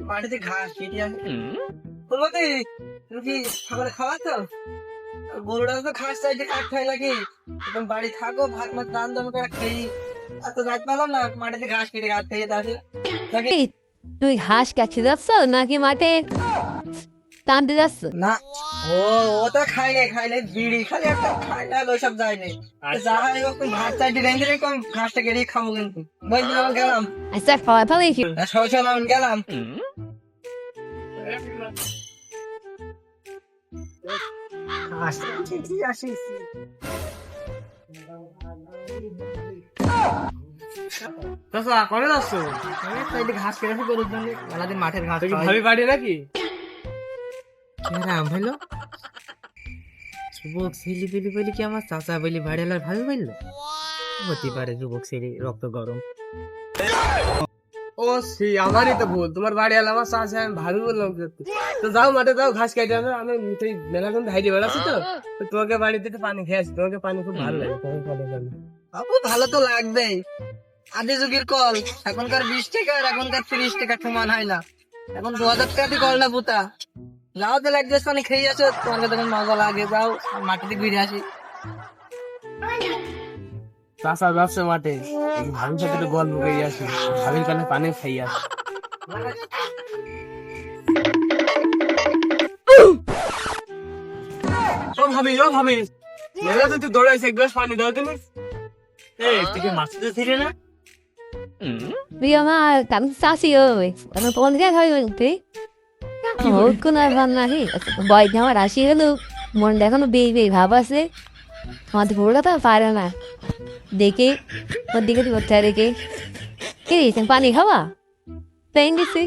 মাটিতে ঘাস কেটে আসে বলতে তুমি কি খাবার খাওয়াচ্ছ? গরুটা তো ঘাস চাইতে কাটতে হয় নাকি? তুমি বাড়ি থাকো, ভাত মাছ রান দাম করে খেয়ে এত রাত পেলাম না, মাটিতে ঘাস কেটে কাটতে যেতে আসে নাকি? এই, তুই ঘাস কাটতে যাচ্ছ নাকি মাঠে টানতে যাচ্ছ? না, ও ও তো খাই নাই বিড়ি খালি একটা খাই না, ওইসব যায়নি। যা হয় হোক, তুমি ভাত চাইতে রেঁধে রেখো, আমি ঘাসটা কেটে খাবো কিন্তু। বলছি আমি গেলাম, আচ্ছা খাওয়া ফেলেছি। সব আমি গেলাম। করে যাচ্ছ? ঘাস কেটেছি গরুর জন্য, মেলাদিন মাঠের ঘাস ভাবি বাড়ি নাকি? রাম হইলো যুবক ছেলে পেলি বলি কি আমার চাচা বলি বাড়ি এলার ভাবি বললো? হতে পারে যুবক ছেলে, রক্ত গরম। ও সে আমারই তো ভুল, তোমার বাড়ি এলাম আমার চাষে আমি ভাবি বললাম। তো যাও মাঠে যাও, ঘাস কাটে আনো। আমি মেলাখন হাইডে বেড়াচ্ছি তো, তোমাকে বাড়িতে একটু পানি খেয়ে আসি। তোমাকে পানি খুব ভালো লাগে, তোমাকে পানি খাবে। আপু ভালো তো লাগবেই, আদি যুগের কল। এখনকার 20 টাকা আর এখনকার 30 টাকা সমান হয় না। এখন 2000 টাকা দিয়ে কল না পুতা। যাও তাহলে এক গ্লাস পানি খেয়ে আসো, তোমাকে তখন মজা লাগে। যাও মাটিতে ঘুরে আসি। চাষা ব্যবসা মাঠে ভাবির সাথে একটু গল্প করে আসি, ভাবির কানে পানি খাই আসি। ও ভাবি মেলা তো তুই দৌড়াইছে, এক গ্লাস পানি দাও তুমি। এই তুই কি মাছ ধরছিলি না? Bây giờ mà cắm xa xì ơi, nó còn thế thôi thế. Ôi, cô nói văn là gì? Bòi nhau mà đã xì luôn. Muốn দেখো না বেবি ভাব আছে, আমাদের পুরো কথা পারে না। দেখে ওর দিকে তুই ওঠা দেখে কে দিয়েছেন পানি খাওয়া? তাই দিছি।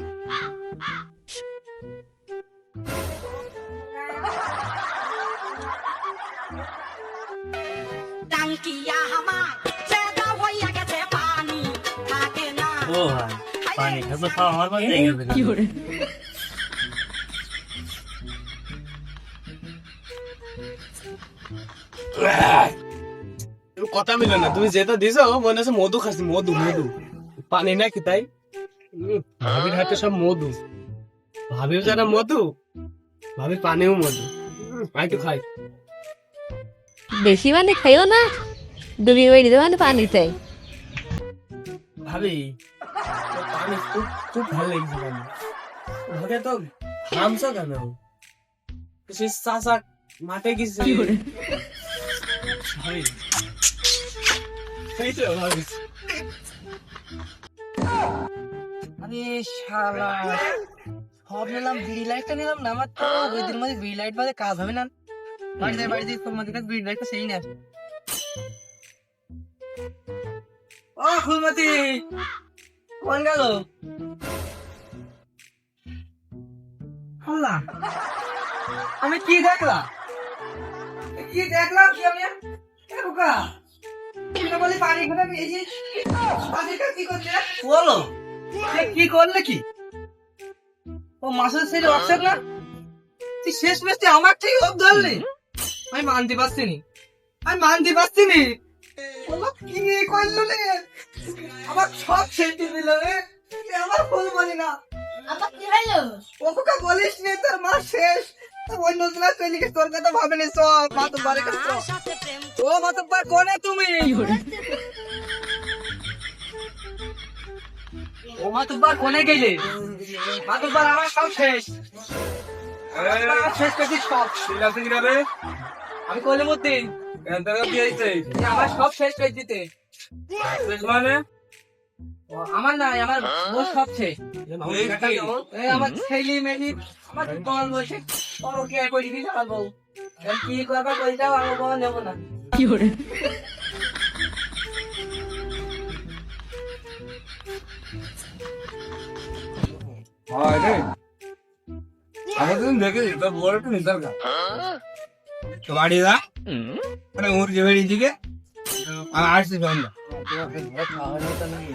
ও ভাই, পানি খাবো, খাওয়া আমার বাড়ি গেছে। কি করে? কথা মিলে না, তুমি যেটা দিছো মনে হচ্ছে মধু খাচ্ছি। মধু পানি নাকি তাই? ভাবির হাতে সব মধু, ভাবিও যারা মধু, ভাবির পানিও মধু। আই তো খাই। বেশি মানে খাইও না, ডুবিয়ে বেড়ে দিতে মানে পানি চাই। ভাবি পানি খুব খুব ভালো লেগেছে। পানি ওকে তো ঘামছো কেন? সে চাষা মাঠে গেছে। ভাবি সেই তো ভাবি। আরে শালা, সব নিলাম, বিড়ি লাইটটা নিলাম না। আমার তো ওইদের মধ্যে বিড়ি লাইট বাদে কাজ হবে না। বাড়িতে তোমাদের কাছে বিড়ি লাইটটা সেই না। ও ফুলমতি, কোন গেল? আল্লাহ, আমি কি দেখলাম? কি আমি? বলি পানি ঘুরে পেয়েছি, পানিটা কি করছে? বলো কি করলে? কি ও মাসের ছেলে অফসেট না? তুই শেষ মেশতে আমার থেকে অফ ধরলি? আমি মানতে পারছি নি। কি করলো রে? আমার সব ছেড়ে দিল রে। আমার ফুল বলি না। আবার কি হলো? ওকে বলিস নি, তোর মা শেষ। অন্য জনা চলে গেছে, তোর কথা ভাবেনি। সব মাতব্বারের কাছে। ও মাতব্বার, কোনে তুমি? ও মাতব্বার কোনে গেলে? মাতব্বার আমার সব শেষ। শেষ পেয়েছি সব। আমি কইলে মধ্যে আমার সব শেষ করে দিতে। মানে আমার নাই, আমার বউ সব শেষ। আমার ছেলে মেয়ে আমার দল বসে পরকে করে দিবি আমার বউ। কি করবা করে দাও, আমার বউ নেবো না। কি করে? বাড়ি যা মুরগি বেড়ি দিকে আসছি। খাওয়ার মতো নেই।